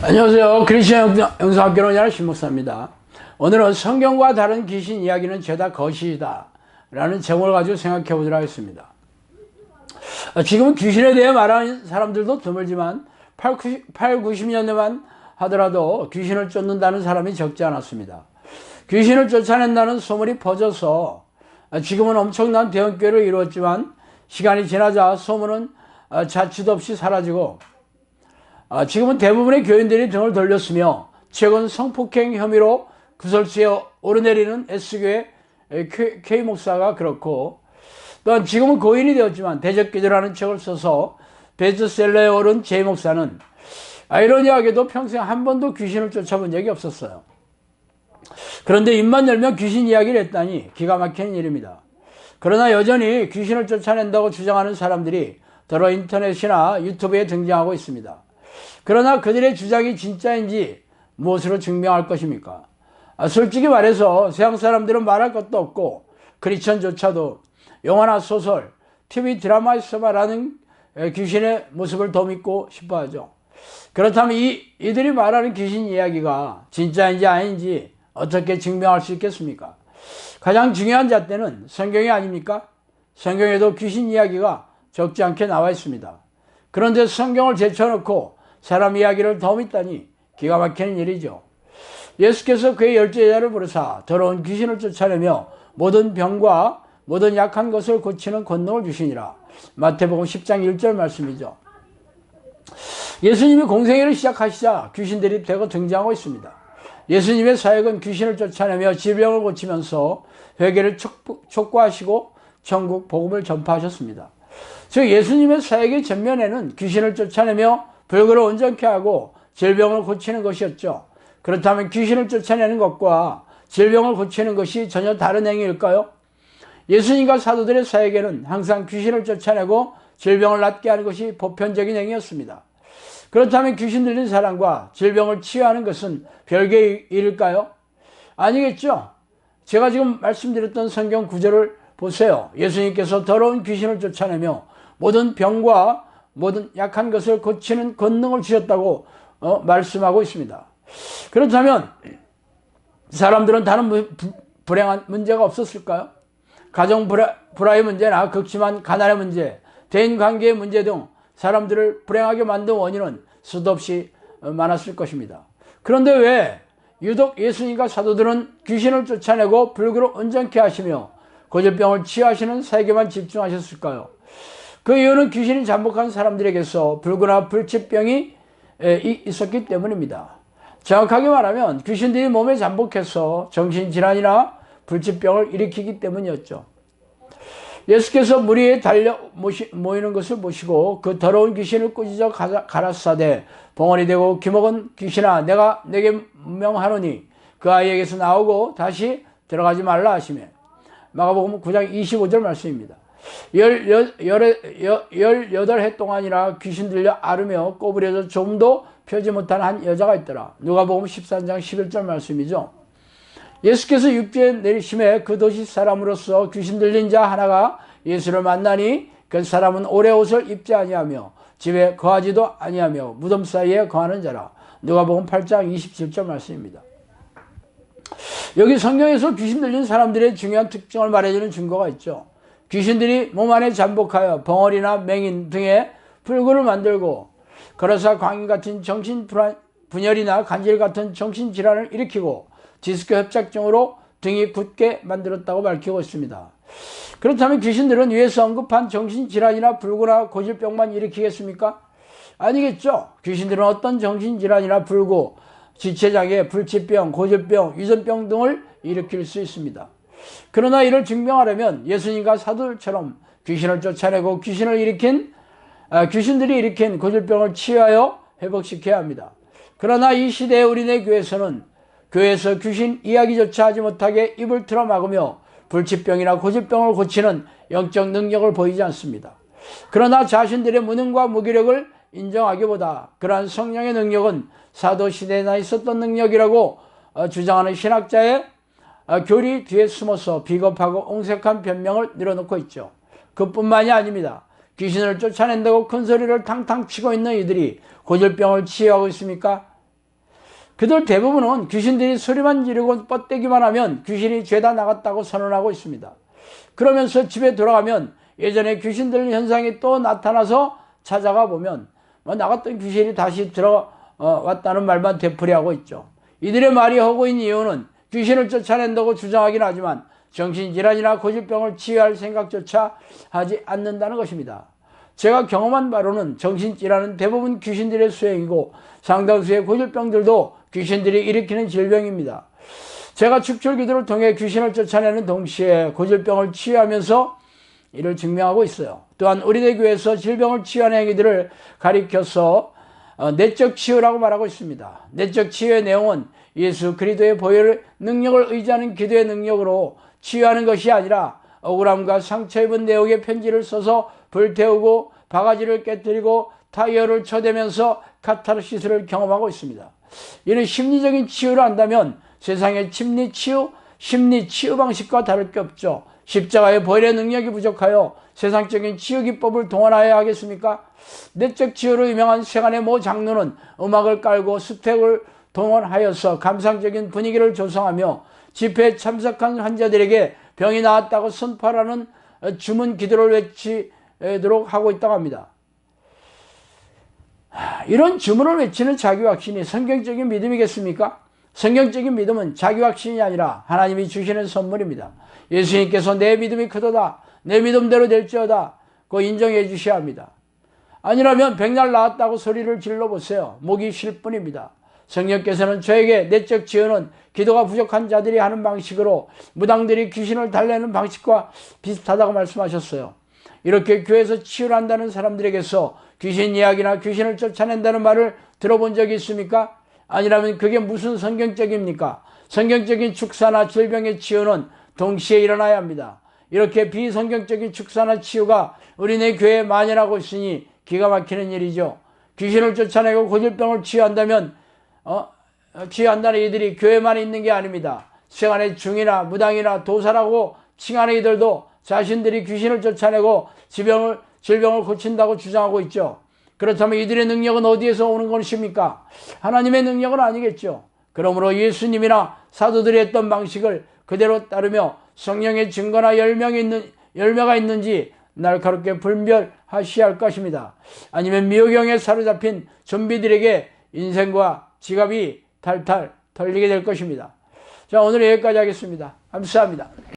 안녕하세요. 크리스천 영성학교로 운영하는 신목사입니다. 오늘은 성경과 다른 귀신 이야기는 죄다 거시이다 라는 제목을 가지고 생각해 보도록 하겠습니다. 지금은 귀신에 대해 말하는 사람들도 드물지만 90년대만 하더라도 귀신을 쫓는다는 사람이 적지 않았습니다. 귀신을 쫓아낸다는 소문이 퍼져서 지금은 엄청난 대형교회를 이루었지만 시간이 지나자 소문은 자취도 없이 사라지고 지금은 대부분의 교인들이 등을 돌렸으며 최근 성폭행 혐의로 구설수에 오르내리는 S교회 K 목사가 그렇고, 또한 지금은 고인이 되었지만 대적기도라는 책을 써서 베스트셀러에 오른 J 목사는 아이러니하게도 평생 한 번도 귀신을 쫓아본 적이 없었어요. 그런데 입만 열면 귀신 이야기를 했다니 기가 막히는 일입니다. 그러나 여전히 귀신을 쫓아낸다고 주장하는 사람들이 더러 인터넷이나 유튜브에 등장하고 있습니다. 그러나 그들의 주장이 진짜인지 무엇으로 증명할 것입니까? 솔직히 말해서 세상 사람들은 말할 것도 없고 크리스천조차도 영화나 소설, TV 드라마에서 말하는 귀신의 모습을 더 믿고 싶어하죠. 그렇다면 이들이 말하는 귀신 이야기가 진짜인지 아닌지 어떻게 증명할 수 있겠습니까? 가장 중요한 잣대는 성경이 아닙니까? 성경에도 귀신 이야기가 적지 않게 나와 있습니다. 그런데 성경을 제쳐놓고 사람 이야기를 더 믿다니 기가 막히는 일이죠. 예수께서 그의 10제자를 부르사 더러운 귀신을 쫓아내며 모든 병과 모든 약한 것을 고치는 권능을 주시니라. 마태복음 10장 1절 말씀이죠. 예수님이 공생애를 시작하시자 귀신들이 대거 등장하고 있습니다. 예수님의 사역은 귀신을 쫓아내며 질병을 고치면서 회개를 촉구하시고 천국 복음을 전파하셨습니다. 즉 예수님의 사역의 전면에는 귀신을 쫓아내며 불교를 온전케 하고 질병을 고치는 것이었죠. 그렇다면 귀신을 쫓아내는 것과 질병을 고치는 것이 전혀 다른 행위일까요? 예수님과 사도들의 사역에는 항상 귀신을 쫓아내고 질병을 낫게 하는 것이 보편적인 행위였습니다. 그렇다면 귀신 들린 사람과 질병을 치유하는 것은 별개의 일일까요? 아니겠죠. 제가 지금 말씀드렸던 성경 구절을 보세요. 예수님께서 더러운 귀신을 쫓아내며 모든 병과 모든 약한 것을 고치는 권능을 주셨다고 말씀하고 있습니다. 그렇다면 사람들은 다른 불행한 문제가 없었을까요? 가정 불화의 문제나 극심한 가난의 문제, 대인관계의 문제 등 사람들을 불행하게 만든 원인은 수도 없이 많았을 것입니다. 그런데 왜 유독 예수님과 사도들은 귀신을 쫓아내고 불교를 온전케 하시며 고질병을 치유하시는 사역에만 집중하셨을까요? 그 이유는 귀신이 잠복한 사람들에게서 불교나 불치병이 있었기 때문입니다. 정확하게 말하면 귀신들이 몸에 잠복해서 정신질환이나 불치병을 일으키기 때문이었죠. 예수께서 무리에 달려 모이는 것을 보시고 그 더러운 귀신을 꾸짖어 가라사대 봉헌이 되고 기먹은 귀신아 내가 내게 명하노니 그 아이에게서 나오고 다시 들어가지 말라 하시며 마가복음 9장 25절 말씀입니다. 18해 동안이나 귀신 들려 앓으며 꼬부려져 좀도 펴지 못한 한 여자가 있더라. 누가복음 13장 11절 말씀이죠. 예수께서 육지에 내리심에 그 도시 사람으로서 귀신 들린 자 하나가 예수를 만나니 그 사람은 오래 옷을 입지 아니하며 집에 거하지도 아니하며 무덤 사이에 거하는 자라. 누가복음 8장 27절 말씀입니다. 여기 성경에서 귀신 들린 사람들의 중요한 특징을 말해주는 증거가 있죠. 귀신들이 몸 안에 잠복하여 벙어리나 맹인 등의 불구를 만들고 거라사 광인 같은 정신분열이나 간질 같은 정신질환을 일으키고 디스크 협착증으로 등이 굳게 만들었다고 밝히고 있습니다. 그렇다면 귀신들은 위에서 언급한 정신질환이나 불구나 고질병만 일으키겠습니까? 아니겠죠. 귀신들은 어떤 정신질환이나 불구, 지체장애, 불치병, 고질병, 유전병 등을 일으킬 수 있습니다. 그러나 이를 증명하려면 예수님과 사도들처럼 귀신을 쫓아내고 귀신들이 일으킨 고질병을 치유하여 회복시켜야 합니다. 그러나 이 시대의 우리네 교회에서는 교회에서 귀신 이야기조차 하지 못하게 입을 틀어 막으며 불치병이나 고질병을 고치는 영적 능력을 보이지 않습니다. 그러나 자신들의 무능과 무기력을 인정하기보다 그러한 성령의 능력은 사도시대에나 있었던 능력이라고 주장하는 신학자의 교리 뒤에 숨어서 비겁하고 옹색한 변명을 늘어놓고 있죠. 그뿐만이 아닙니다. 귀신을 쫓아낸다고 큰 소리를 탕탕 치고 있는 이들이 고질병을 치유하고 있습니까? 그들 대부분은 귀신들이 소리만 지르고 뻗대기만 하면 귀신이 죄다 나갔다고 선언하고 있습니다. 그러면서 집에 돌아가면 예전에 귀신 들린 현상이 또 나타나서 찾아가 보면 나갔던 귀신이 다시 들어왔다는 말만 되풀이하고 있죠. 이들의 말이 허구인 이유는 귀신을 쫓아낸다고 주장하긴 하지만 정신질환이나 고질병을 치유할 생각조차 하지 않는다는 것입니다. 제가 경험한 바로는 정신질환은 대부분 귀신들의 수행이고 상당수의 고질병들도 귀신들이 일으키는 질병입니다. 제가 축출기도를 통해 귀신을 쫓아내는 동시에 고질병을 치유하면서 이를 증명하고 있어요. 또한 우리네 교회에서 질병을 치유하는 행위들을 가리켜서 내적 치유라고 말하고 있습니다. 내적 치유의 내용은 예수 그리스도의 보혈 능력을 의지하는 기도의 능력으로 치유하는 것이 아니라 억울함과 상처 입은 내용의 편지를 써서 불태우고 바가지를 깨뜨리고 타이어를 쳐대면서 카타르시스를 경험하고 있습니다. 이는 심리적인 치유를 한다면 세상의 심리 치유 방식과 다를 게 없죠. 십자가의 보혈의 능력이 부족하여 세상적인 치유 기법을 동원하여야 하겠습니까? 내적 치유로 유명한 세간의 모 장로는 음악을 깔고 스택을 동원하여서 감상적인 분위기를 조성하며 집회에 참석한 환자들에게 병이 나았다고 선포하라는 주문 기도를 외치도록 하고 있다고 합니다. 이런 주문을 외치는 자기 확신이 성경적인 믿음이겠습니까? 성경적인 믿음은 자기 확신이 아니라 하나님이 주시는 선물입니다. 예수님께서 내 믿음이 크도다, 내 믿음대로 될지어다, 그거 인정해 주셔야 합니다. 아니라면 백날 나았다고 소리를 질러보세요. 목이 쉴 뿐입니다. 성령께서는 저에게 내적 치유는 기도가 부족한 자들이 하는 방식으로 무당들이 귀신을 달래는 방식과 비슷하다고 말씀하셨어요. 이렇게 교회에서 치유를 한다는 사람들에게서 귀신 이야기나 귀신을 쫓아낸다는 말을 들어본 적이 있습니까? 아니라면 그게 무슨 성경적입니까? 성경적인 축사나 질병의 치유는 동시에 일어나야 합니다. 이렇게 비성경적인 축사나 치유가 우리네 교회에 만연하고 있으니 기가 막히는 일이죠. 귀신을 쫓아내고 고질병을 치유한다면 치유한다는 이들이 교회만 있는 게 아닙니다. 세간의 중이나 무당이나 도사라고 칭하는 이들도 자신들이 귀신을 쫓아내고 질병을 고친다고 주장하고 있죠. 그렇다면 이들의 능력은 어디에서 오는 것입니까? 하나님의 능력은 아니겠죠. 그러므로 예수님이나 사도들이 했던 방식을 그대로 따르며 성령의 증거나 열매가 있는지 날카롭게 분별하셔야 할 것입니다. 아니면 미혹경에 사로잡힌 좀비들에게 인생과 지갑이 탈탈 털리게 될 것입니다. 자, 오늘 여기까지 하겠습니다. 감사합니다.